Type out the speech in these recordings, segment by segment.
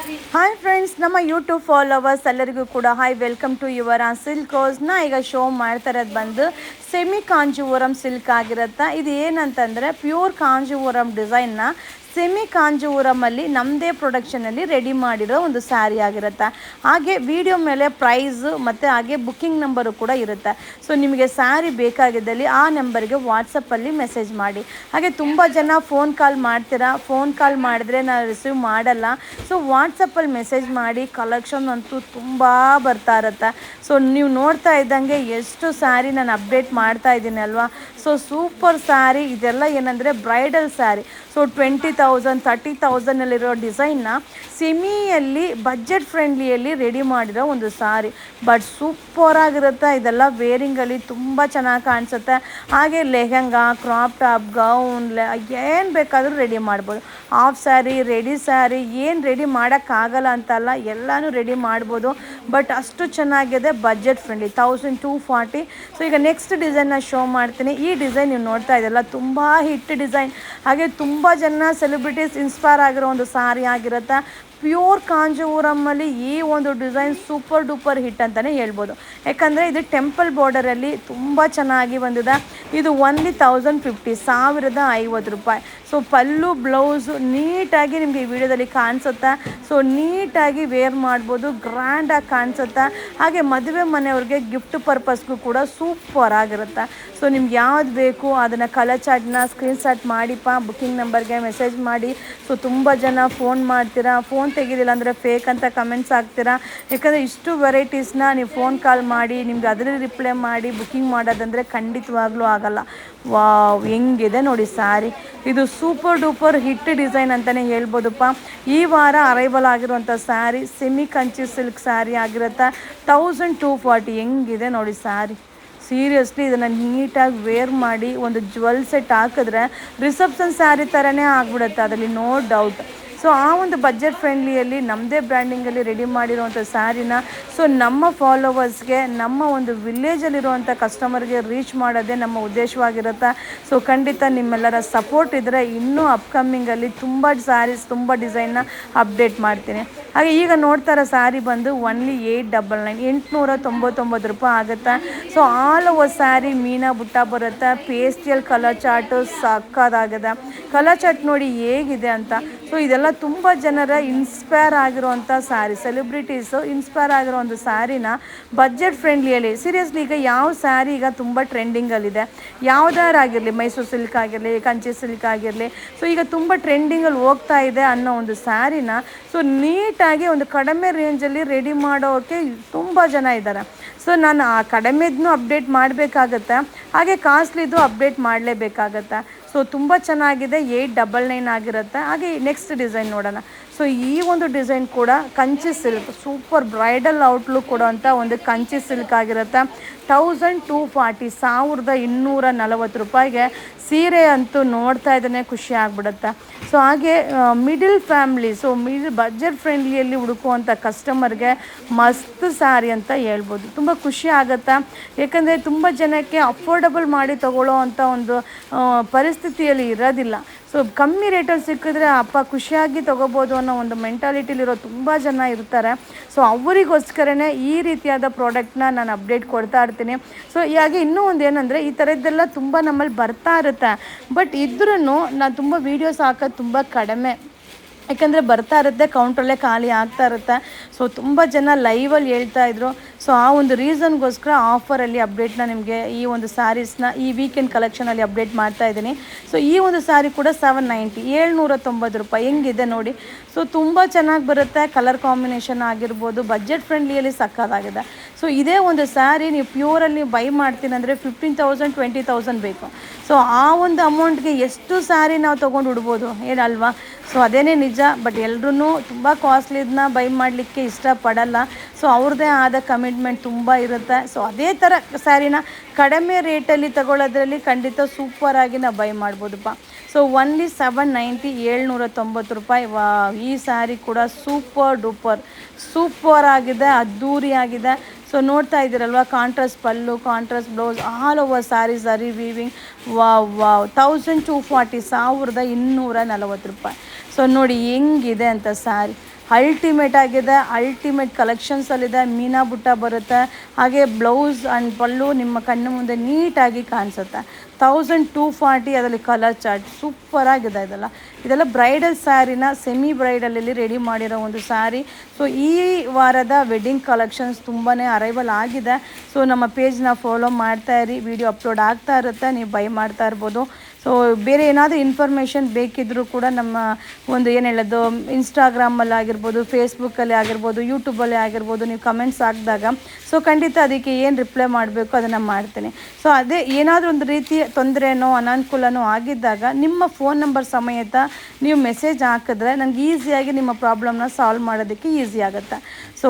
Hi friends, ನಮ್ಮ YouTube followers ಎಲ್ಲರಿಗೂ ಕೂಡ hi, welcome to your silk ರೋಸ್ನ ಈಗ ಶೋ ಮಾಡ್ತಾ ಇರೋದು ಬಂದು ಸೆಮಿ ಕಾಂಜೀವರಂ ಸಿಲ್ಕ್ ಆಗಿರುತ್ತೆ. ಇದು ಏನಂತಂದರೆ ಪ್ಯೂರ್ ಕಾಂಜೀವರಂ ಡಿಸೈನ್ನ ಸೆಮಿ ಕಾಂಜೀವರಮಲ್ಲಿ ನಮ್ಮದೇ ಪ್ರೊಡಕ್ಷನಲ್ಲಿ ರೆಡಿ ಮಾಡಿರೋ ಒಂದು ಸ್ಯಾರಿ ಆಗಿರುತ್ತೆ. ಹಾಗೆ ವಿಡಿಯೋ ಮೇಲೆ ಪ್ರೈಸು ಮತ್ತು ಹಾಗೆ ಬುಕ್ಕಿಂಗ್ ನಂಬರು ಕೂಡ ಇರುತ್ತೆ. ಸೊ ನಿಮಗೆ ಸ್ಯಾರಿ ಬೇಕಾಗಿದ್ದಲ್ಲಿ ಆ ನಂಬರ್ಗೆ ವಾಟ್ಸಪ್ಪಲ್ಲಿ ಮೆಸೇಜ್ ಮಾಡಿ. ಹಾಗೆ ತುಂಬ ಜನ ಫೋನ್ ಕಾಲ್ ಮಾಡ್ತೀರಾ, ಫೋನ್ ಕಾಲ್ ಮಾಡಿದ್ರೆ ನಾನು ರಿಸೀವ್ ಮಾಡಲ್ಲ. ಸೊ ವಾಟ್ಸಪ್ಪಲ್ಲಿ ಮೆಸೇಜ್ ಮಾಡಿ. ಕಲೆಕ್ಷನ್ ಅಂತೂ ತುಂಬ ಬರ್ತಾ ಇರುತ್ತೆ. ಸೊ ನೀವು ನೋಡ್ತಾ ಇದ್ದಂಗೆ ಎಷ್ಟು ಸ್ಯಾರಿ ನಾನು ಅಪ್ಡೇಟ್ ಮಾಡ್ತಾ ಇದ್ದೀನಿ ಅಲ್ವಾ. ಸೊ ಸೂಪರ್ ಸ್ಯಾರಿ ಇದೆಲ್ಲ ಏನಂದರೆ ಬ್ರೈಡಲ್ ಸ್ಯಾರಿ. ಸೊ 20,000 30,000ನಲ್ಲಿರೋ ಡಿಸೈನ್ನ ಸೆಮಿಯಲ್ಲಿ ಬಜೆಟ್ ಫ್ರೆಂಡ್ಲಿಯಲ್ಲಿ ರೆಡಿ ಮಾಡಿರೋ ಒಂದು ಸಾರಿ. ಬಟ್ ಸೂಪರಾಗಿರುತ್ತೆ. ಇದೆಲ್ಲ ವೇರಿಂಗಲ್ಲಿ ತುಂಬ ಚೆನ್ನಾಗಿ ಕಾಣಿಸುತ್ತೆ. ಹಾಗೆ ಲೆಹಂಗಾ, ಕ್ರಾಪ್ ಟಾಪ್, ಗೌನ್ ಏನು ಬೇಕಾದರೂ ರೆಡಿ ಮಾಡ್ಬೋದು. ಹಾಫ್ ಸ್ಯಾರಿ, ರೆಡಿ ಸ್ಯಾರಿ ಏನು ರೆಡಿ ಮಾಡೋಕ್ಕಾಗಲ್ಲ ಅಂತಲ್ಲ, ಎಲ್ಲನೂ ರೆಡಿ ಮಾಡ್ಬೋದು. ಬಟ್ ಅಷ್ಟು ಚೆನ್ನಾಗಿದೆ, ಬಜೆಟ್ ಫ್ರೆಂಡ್ಲಿ 1240. ಸೊ ಈಗ ನೆಕ್ಸ್ಟ್ ಡಿಸೈನ್ನ ಶೋ ಮಾಡ್ತೀನಿ. ಈ ಡಿಸೈನ್ ನೀವು ನೋಡ್ತಾ ಇದ್ದಲ್ಲ, ತುಂಬ ಹಿಟ್ ಡಿಸೈನ್. ಹಾಗೆ ತುಂಬ ಜನ ಸೆಲೆಬ್ರಿಟೀಸ್ ಇನ್ಸ್ಪೈರ್ ಆಗಿರೋ ಒಂದು ಸಾರಿ ಆಗಿರುತ್ತೆ. ಪ್ಯೂರ್ ಕಾಂಜೀವರಮಲ್ಲಿ ಈ ಒಂದು ಡಿಸೈನ್ ಸೂಪರ್ ಡೂಪರ್ ಹಿಟ್ ಅಂತಲೇ ಹೇಳ್ಬೋದು. ಯಾಕಂದರೆ ಇದು ಟೆಂಪಲ್ ಬಾರ್ಡರಲ್ಲಿ ತುಂಬ ಚೆನ್ನಾಗಿ ಬಂದಿದೆ. ಇದು ಓನ್ಲಿ 1050 ರೂಪಾಯಿ. ಸೊ ಪಲ್ಲು ಬ್ಲೌಸು ನೀಟಾಗಿ ನಿಮಗೆ ಈ ವಿಡಿಯೋದಲ್ಲಿ ಕಾಣಿಸುತ್ತೆ. ಸೊ ನೀಟಾಗಿ ವೇರ್ ಮಾಡ್ಬೋದು, ಗ್ರ್ಯಾಂಡಾಗಿ ಕಾಣಿಸುತ್ತೆ. ಹಾಗೆ ಮದುವೆ ಮನೆಯವ್ರಿಗೆ ಗಿಫ್ಟ್ ಪರ್ಪಸ್ಗೂ ಕೂಡ ಸೂಪರ್ ಆಗಿರುತ್ತೆ. ಸೊ ನಿಮ್ಗೆ ಯಾವ್ದು ಬೇಕು ಅದನ್ನು ಕಲರ್ ಚಾರ್ಟ್ನ ಸ್ಕ್ರೀನ್ಶಾಟ್ ಮಾಡಿಪ್ಪ, ಬುಕ್ಕಿಂಗ್ ನಂಬರ್ಗೆ ಮೆಸೇಜ್ ಮಾಡಿ. ಸೊ ತುಂಬ ಜನ ಫೋನ್ ಮಾಡ್ತೀರಾ, ಫೋನ್ ತೆಗಿಲಿಲ್ಲ ಅಂದರೆ ಫೇಕ್ ಅಂತ ಕಮೆಂಟ್ಸ್ ಹಾಕ್ತೀರಾ. ಯಾಕಂದರೆ ಇಷ್ಟು ವೆರೈಟೀಸ್ನ ನೀವು ಫೋನ್ ಕಾಲ್ ಮಾಡಿ ನಿಮ್ಗೆ ಅದರಲ್ಲಿ ರಿಪ್ಲೈ ಮಾಡಿ ಬುಕ್ಕಿಂಗ್ ಮಾಡೋದಂದರೆ ಖಂಡಿತವಾಗ್ಲೂ ಆಗಲ್ಲ. ವಾವ್, ಹೆಂಗಿದೆ ನೋಡಿ ಸ್ಯಾರಿ. ಇದು ಸೂಪರ್ ಡೂಪರ್ ಹಿಟ್ ಡಿಸೈನ್ ಅಂತಲೇ ಹೇಳ್ಬೋದಪ್ಪ. ಈ ವಾರ ಅರೈವಲ್ ಆಗಿರುವಂಥ ಸ್ಯಾರಿ ಸೆಮಿ ಕಂಚಿ ಸಿಲ್ಕ್ ಸ್ಯಾರಿ ಆಗಿರುತ್ತೆ. 1240. ಹೆಂಗಿದೆ ನೋಡಿ ಸ್ಯಾರಿ. ಸೀರಿಯಸ್ಲಿ ಇದನ್ನು ನೀಟಾಗಿ ವೇರ್ ಮಾಡಿ ಒಂದು ಜ್ಯುವೆಲ್ ಸೆಟ್ ಹಾಕಿದ್ರೆ ರಿಸೆಪ್ಷನ್ ಸ್ಯಾರಿ ಥರನೇ ಆಗಿಬಿಡುತ್ತೆ, ಅದರಲ್ಲಿ ನೋ ಡೌಟ್. ಸೊ ಆ ಒಂದು ಬಜೆಟ್ ಫ್ರೆಂಡ್ಲಿಯಲ್ಲಿ ನಮ್ಮದೇ ಬ್ರ್ಯಾಂಡಿಂಗಲ್ಲಿ ರೆಡಿ ಮಾಡಿರುವಂಥ ಸ್ಯಾರಿನ ಸೊ ನಮ್ಮ ಫಾಲೋವರ್ಸ್ಗೆ, ನಮ್ಮ ಒಂದು ವಿಲೇಜಲ್ಲಿರುವಂಥ ಕಸ್ಟಮರ್ಗೆ ರೀಚ್ ಮಾಡೋದೇ ನಮ್ಮ ಉದ್ದೇಶವಾಗಿರುತ್ತೆ. ಸೊ ಖಂಡಿತ ನಿಮ್ಮೆಲ್ಲರ ಸಪೋರ್ಟ್ ಇದ್ದರೆ ಇನ್ನೂ ಅಪ್ಕಮಿಂಗಲ್ಲಿ ತುಂಬ ಸ್ಯಾರೀಸ್, ತುಂಬ ಡಿಸೈನ್ನ ಅಪ್ಡೇಟ್ ಮಾಡ್ತೀನಿ. ಹಾಗೆ ಈಗ ನೋಡ್ತಾ ಇರೋ ಸ್ಯಾರಿ ಬಂದು ಓನ್ಲಿ 899 ರೂಪಾಯಿ ಆಗುತ್ತೆ. ಸೊ ಆಲ್ ಓವರ್ ಸ್ಯಾರಿ ಮೀನಾ ಬುಟ್ಟ ಬರುತ್ತೆ. ಪೇಸ್ಟಿಯಲ್ ಕಲರ್ ಚಾರ್ಟು ಸಕ್ಕದಾಗಿದೆ. ಕಲರ್ ಚಾರ್ಟ್ ನೋಡಿ ಹೇಗಿದೆ ಅಂತ. ಸೊ ಇದೆಲ್ಲ ತುಂಬ ಜನರ ಇನ್ಸ್ಪೈರ್ ಆಗಿರೋವಂಥ ಸ್ಯಾರಿ, ಸೆಲೆಬ್ರಿಟೀಸು ಇನ್ಸ್ಪೈರ್ ಆಗಿರೋ ಒಂದು ಸ್ಯಾರಿನ ಬಜೆಟ್ ಫ್ರೆಂಡ್ಲಿಯಲ್ಲಿ. ಸೀರಿಯಸ್ಲಿ ಈಗ ಯಾವ ಸ್ಯಾರಿ ಈಗ ತುಂಬ ಟ್ರೆಂಡಿಂಗಲ್ಲಿದೆ, ಯಾವುದಾರಾಗಿರಲಿ, ಮೈಸೂರು ಸಿಲ್ಕ್ ಆಗಿರಲಿ, ಕಂಚಿ ಸಿಲ್ಕ್ ಆಗಿರಲಿ, ಸೊ ಈಗ ತುಂಬ ಟ್ರೆಂಡಿಂಗಲ್ಲಿ ಹೋಗ್ತಾ ಇದೆ ಅನ್ನೋ ಒಂದು ಸ್ಯಾರಿನ ಸೊ ನೀಟಾಗಿ ಒಂದು ಕಡಿಮೆ ರೇಂಜಲ್ಲಿ ರೆಡಿ ಮಾಡೋಕ್ಕೆ ತುಂಬ ಜನ ಇದ್ದಾರೆ. ಸೊ ನಾನು ಆ ಕಡಿಮೆದನ್ನೂ ಅಪ್ಡೇಟ್ ಮಾಡಬೇಕಾಗತ್ತೆ, ಹಾಗೆ ಕಾಸ್ಟ್ಲಿದು ಅಪ್ಡೇಟ್ ಮಾಡಲೇಬೇಕಾಗತ್ತೆ. ಸೊ ತುಂಬ ಚೆನ್ನಾಗಿದೆ. 899 ಆಗಿರುತ್ತೆ. ಹಾಗೆ ನೆಕ್ಸ್ಟ್ ಡಿಸೈನ್ ನೋಡೋಣ. ಸೊ ಈ ಒಂದು ಡಿಸೈನ್ ಕೂಡ Kanchi silk, super bridal outlook ಕೊಡೋವಂಥ ಒಂದು ಕಂಚಿ ಸಿಲ್ಕ್ ಆಗಿರುತ್ತೆ. 1240, 1240 ರೂಪಾಯಿಗೆ ಸೀರೆ ಅಂತೂ ನೋಡ್ತಾ ಇದ್ದಾನೆ ಖುಷಿ ಆಗಿಬಿಡುತ್ತೆ. ಸೊ ಹಾಗೆ ಮಿಡಿಲ್ ಫ್ಯಾಮ್ಲಿ, ಸೊ ಬಜೆಟ್ ಫ್ರೆಂಡ್ಲಿಯಲ್ಲಿ ಹುಡುಕುವಂಥ ಕಸ್ಟಮರ್ಗೆ ಮಸ್ತ್ ಸ್ಯಾರಿ ಅಂತ ಹೇಳ್ಬೋದು. ತುಂಬ ಖುಷಿ ಆಗುತ್ತೆ. ಯಾಕಂದರೆ ತುಂಬ ಜನಕ್ಕೆ ಅಫೋರ್ಡಬಲ್ ಮಾಡಿ ತೊಗೊಳ್ಳೋ ಅಂಥ ಒಂದು ಪರಿಸ್ಥಿತಿಯಲ್ಲಿ ಇರೋದಿಲ್ಲ. ಸೊ ಕಮ್ಮಿ ರೇಟಲ್ಲಿ ಸಿಕ್ಕಿದ್ರೆ ಅಪ್ಪ ಖುಷಿಯಾಗಿ ತೊಗೋಬೋದು ಅನ್ನೋ ಒಂದು ಮೆಂಟಾಲಿಟಿಲಿರೋ ತುಂಬ ಜನ ಇರ್ತಾರೆ. ಸೊ ಅವರಿಗೋಸ್ಕರನೇ ಈ ರೀತಿಯಾದ ಪ್ರಾಡಕ್ಟ್ನ ನಾನು ಅಪ್ಡೇಟ್ ಕೊಡ್ತಾ ಇರ್ತೀನಿ. ಸೊ ಹಾಗೆ ಇನ್ನೂ ಒಂದು ಏನಂದರೆ ಈ ಥರದ್ದೆಲ್ಲ ತುಂಬ ನಮ್ಮಲ್ಲಿ ಬರ್ತಾ ಇರುತ್ತೆ. ಬಟ್ ಇದ್ರೂ ನಾನು ತುಂಬ ವೀಡಿಯೋಸ್ ಹಾಕೋದು ತುಂಬ ಕಡಿಮೆ. ಯಾಕಂದರೆ ಬರ್ತಾ ಇರುತ್ತೆ, ಕೌಂಟ್ರಲ್ಲೇ ಖಾಲಿ ಆಗ್ತಾ ಇರುತ್ತೆ. ಸೊ ತುಂಬ ಜನ ಲೈವಲ್ಲಿ ಹೇಳ್ತಾಯಿದ್ರು. ಸೊ ಆ ಒಂದು ರೀಸನ್ಗೋಸ್ಕರ ಆಫರಲ್ಲಿ ಅಪ್ಡೇಟ್ನ ನಿಮಗೆ ಈ ಒಂದು ಸ್ಯಾರೀಸ್ನ ಈ ವೀಕೆಂಡ್ ಕಲೆಕ್ಷನಲ್ಲಿ ಅಪ್ಡೇಟ್ ಮಾಡ್ತಾಯಿದ್ದೀನಿ. ಸೊ ಈ ಒಂದು ಸ್ಯಾರಿ ಕೂಡ 790 ರೂಪಾಯಿ. ಹೆಂಗಿದೆ ನೋಡಿ. ಸೊ ತುಂಬ ಚೆನ್ನಾಗಿ ಬರುತ್ತೆ. ಕಲರ್ ಕಾಂಬಿನೇಷನ್ ಆಗಿರ್ಬೋದು, ಬಜೆಟ್ ಫ್ರೆಂಡ್ಲಿಯಲ್ಲಿ ಸಕ್ಕತ್ತಾಗಿದೆ. ಸೊ ಇದೇ ಒಂದು ಸ್ಯಾರಿ ನೀವು ಪ್ಯೂರಲ್ಲಿ ಬೈ ಮಾಡ್ತೀನಿ ಅಂದರೆ 15,000 20,000 ಬೇಕು. ಸೊ ಆ ಒಂದು ಅಮೌಂಟ್ಗೆ ಎಷ್ಟು ಸ್ಯಾರಿ ನಾವು ತೊಗೊಂಡು ಉಡ್ಬೋದು ಏನಲ್ವಾ. ಸೊ ಅದೇನೇ ನಿಜ. ಬಟ್ ಎಲ್ಲರೂ ತುಂಬ ಕಾಸ್ಟ್ಲಿದನ್ನ ಬೈ ಮಾಡಲಿಕ್ಕೆ ಇಷ್ಟಪಡಲ್ಲ. ಸೊ ಅವ್ರದ್ದೇ ಆದ ಕಮಿಟ್ಮೆಂಟ್ ತುಂಬ ಇರುತ್ತೆ. ಸೊ ಅದೇ ಥರ ಸ್ಯಾರಿನ ಕಡಿಮೆ ರೇಟಲ್ಲಿ ತಗೊಳ್ಳೋದ್ರಲ್ಲಿ ಖಂಡಿತ ಸೂಪರಾಗಿ ನಾವು ಬೈ ಮಾಡ್ಬೋದಪ್ಪ. ಸೊ ಓನ್ಲಿ 790 ರೂಪಾಯಿ. ಈ ಸ್ಯಾರಿ ಕೂಡ ಸೂಪರ್ ಡೂಪರ್ ಸೂಪರ್ ಆಗಿದೆ, ಅದ್ಧೂರಿಯಾಗಿದೆ. ಸೊ ನೋಡ್ತಾ ಇದ್ದೀರಲ್ವ, contrast pallu, contrast blouse, all over sari ಸರಿ ವೀವಿಂಗ್. ವಾವ್ 1240, 1240 ರೂಪಾಯಿ. ಸೊ ನೋಡಿ ಹೆಂಗಿದೆ ಅಂತ ಸ್ಯಾರಿ. ಅಲ್ಟಿಮೇಟ್ ಆಗಿದೆ, ಅಲ್ಟಿಮೇಟ್ ಕಲೆಕ್ಷನ್ಸಲ್ಲಿದೆ. ಮೀನಾ ಬುಟ್ಟ ಬರುತ್ತೆ, ಹಾಗೆ ಬ್ಲೌಸ್ ಆ್ಯಂಡ್ ಪಲ್ಲು ನಿಮ್ಮ ಕಣ್ಣು ಮುಂದೆ ನೀಟಾಗಿ ಕಾಣಿಸುತ್ತೆ. 1240 ಅದರಲ್ಲಿ ಕಲರ್ ಚಾರ್ಟ್ ಸೂಪರಾಗಿದೆ. ಇದೆಲ್ಲ ಬ್ರೈಡಲ್ ಸ್ಯಾರಿನ ಸೆಮಿ ಬ್ರೈಡಲಲ್ಲಿ ರೆಡಿ ಮಾಡಿರೋ ಒಂದು ಸ್ಯಾರಿ. ಸೊ ಈ ವಾರದ ವೆಡ್ಡಿಂಗ್ ಕಲೆಕ್ಷನ್ಸ್ ತುಂಬಾ ಅರೈವಲ್ ಆಗಿದೆ. ಸೊ ನಮ್ಮ ಪೇಜ್ನ ಫಾಲೋ ಮಾಡ್ತಾ ಇರಿ, ವಿಡಿಯೋ ಅಪ್ಲೋಡ್ ಆಗ್ತಾ ಇರುತ್ತೆ, ನೀವು ಬೈ ಮಾಡ್ತಾ ಇರ್ಬೋದು. ಸೊ ಬೇರೆ ಏನಾದರೂ ಇನ್ಫಾರ್ಮೇಷನ್ ಬೇಕಿದ್ದರೂ ಕೂಡ ನಮ್ಮ ಒಂದು ಏನು ಹೇಳೋದು ಇನ್ಸ್ಟಾಗ್ರಾಮಲ್ಲಿ ಆಗಿರ್ಬೋದು, ಫೇಸ್ಬುಕ್ಕಲ್ಲಿ ಆಗಿರ್ಬೋದು, ಯೂಟ್ಯೂಬಲ್ಲಿ ಆಗಿರ್ಬೋದು, ನೀವು ಕಮೆಂಟ್ಸ್ ಹಾಕಿದಾಗ ಸೊ ಖಂಡಿತ ಅದಕ್ಕೆ ಏನು ರಿಪ್ಲೈ ಮಾಡಬೇಕು ಅದನ್ನು ಮಾಡ್ತೀನಿ. ಸೊ ಅದೇ ಏನಾದರೂ ಒಂದು ರೀತಿ ತೊಂದರೆನೋ ಅನಾನುಕೂಲನೋ ಆಗಿದ್ದಾಗ ನಿಮ್ಮ ಫೋನ್ ನಂಬರ್ ಸಮೇತ ನೀವು ಮೆಸೇಜ್ ಹಾಕಿದ್ರೆ ನನಗೆ ಈಸಿಯಾಗಿ ನಿಮ್ಮ ಪ್ರಾಬ್ಲಮ್ನ ಸಾಲ್ವ್ ಮಾಡೋದಕ್ಕೆ ಈಸಿ ಆಗುತ್ತೆ. So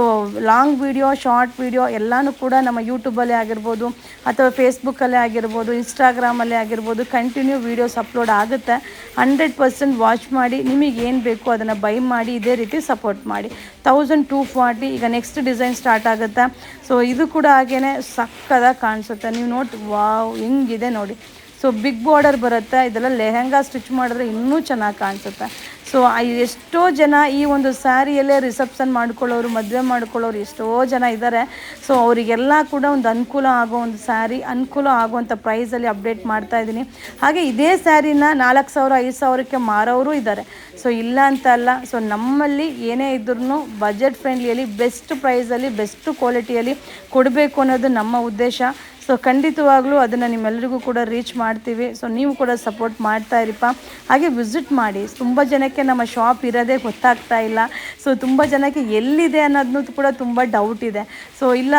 long video, short video ಎಲ್ಲನೂ ಕೂಡ ನಮ್ಮ ಯೂಟ್ಯೂಬಲ್ಲೇ ಆಗಿರ್ಬೋದು ಅಥವಾ ಫೇಸ್ಬುಕ್ಕಲ್ಲೇ ಆಗಿರ್ಬೋದು, ಇನ್ಸ್ಟಾಗ್ರಾಮಲ್ಲೇ ಆಗಿರ್ಬೋದು ಕಂಟಿನ್ಯೂ ವೀಡಿಯೋಸ್ ಅಪ್ಲೋಡ್ ಆಗುತ್ತೆ. 100% ವಾಚ್ ಮಾಡಿ, ನಿಮಗೆ ಏನು ಬೇಕು ಅದನ್ನು ಬೈ ಮಾಡಿ, ಇದೇ ರೀತಿ ಸಪೋರ್ಟ್ ಮಾಡಿ. 1240 ಈಗ ನೆಕ್ಸ್ಟ್ ಡಿಸೈನ್ ಸ್ಟಾರ್ಟ್ ಆಗುತ್ತೆ. ಸೊ ಇದು ಕೂಡ ಹಾಗೇ ಸಕ್ಕದಾಗಿ ಕಾಣಿಸುತ್ತೆ. ನೀವು ನೋಡಿ ವಾವ್ ಹೆಂಗಿದೆ ನೋಡಿ. ಸೊ ಬಿಗ್ ಬಾರ್ಡರ್ ಬರುತ್ತೆ, ಇದೆಲ್ಲ ಲೆಹೆಂಗಾ ಸ್ಟಿಚ್ ಮಾಡಿದ್ರೆ ಇನ್ನೂ ಚೆನ್ನಾಗಿ ಕಾಣಿಸುತ್ತೆ. ಸೊ ಎಷ್ಟೋ ಜನ ಈ ಒಂದು ಸ್ಯಾರಿಯಲ್ಲೇ ರಿಸೆಪ್ಷನ್ ಮಾಡ್ಕೊಳ್ಳೋರು, ಮದುವೆ ಮಾಡ್ಕೊಳ್ಳೋರು ಎಷ್ಟೋ ಜನ ಇದ್ದಾರೆ. ಸೊ ಅವರಿಗೆಲ್ಲ ಕೂಡ ಒಂದು ಅನುಕೂಲ ಆಗೋ ಒಂದು ಸ್ಯಾರಿ, ಅನುಕೂಲ ಆಗುವಂಥ ಪ್ರೈಸಲ್ಲಿ ಅಪ್ಡೇಟ್ ಮಾಡ್ತಾ ಇದ್ದೀನಿ. ಹಾಗೆ ಇದೇ ಸ್ಯಾರಿನ 4000 5000ಕ್ಕೆ ಮಾರೋರು ಇದ್ದಾರೆ. ಸೊ ಇಲ್ಲ ಅಂತ ಅಲ್ಲ. ಸೊ ನಮ್ಮಲ್ಲಿ ಏನೇ ಇದ್ರೂ ಬಜೆಟ್ ಫ್ರೆಂಡ್ಲಿಯಲ್ಲಿ ಬೆಸ್ಟ್ ಪ್ರೈಸಲ್ಲಿ ಬೆಸ್ಟ್ ಕ್ವಾಲಿಟಿಯಲ್ಲಿ ಕೊಡಬೇಕು ಅನ್ನೋದು ನಮ್ಮ ಉದ್ದೇಶ. ಸೊ ಖಂಡಿತವಾಗ್ಲೂ ಅದನ್ನು ನಿಮ್ಮೆಲ್ಲರಿಗೂ ಕೂಡ ರೀಚ್ ಮಾಡ್ತೀವಿ. ಸೊ ನೀವು ಕೂಡ ಸಪೋರ್ಟ್ ಮಾಡ್ತಾ ಇರಿಪ್ಪ. ಹಾಗೆ ವಿಸಿಟ್ ಮಾಡಿ. ತುಂಬ ಜನಕ್ಕೆ ನಮ್ಮ ಶಾಪ್ ಇರೋದೇ ಗೊತ್ತಾಗ್ತಾ ಇಲ್ಲ. ಸೊ ತುಂಬ ಜನಕ್ಕೆ ಎಲ್ಲಿದೆ ಅನ್ನೋದನ್ನೂ ಕೂಡ ತುಂಬ ಡೌಟ್ ಇದೆ. ಸೊ ಇಲ್ಲ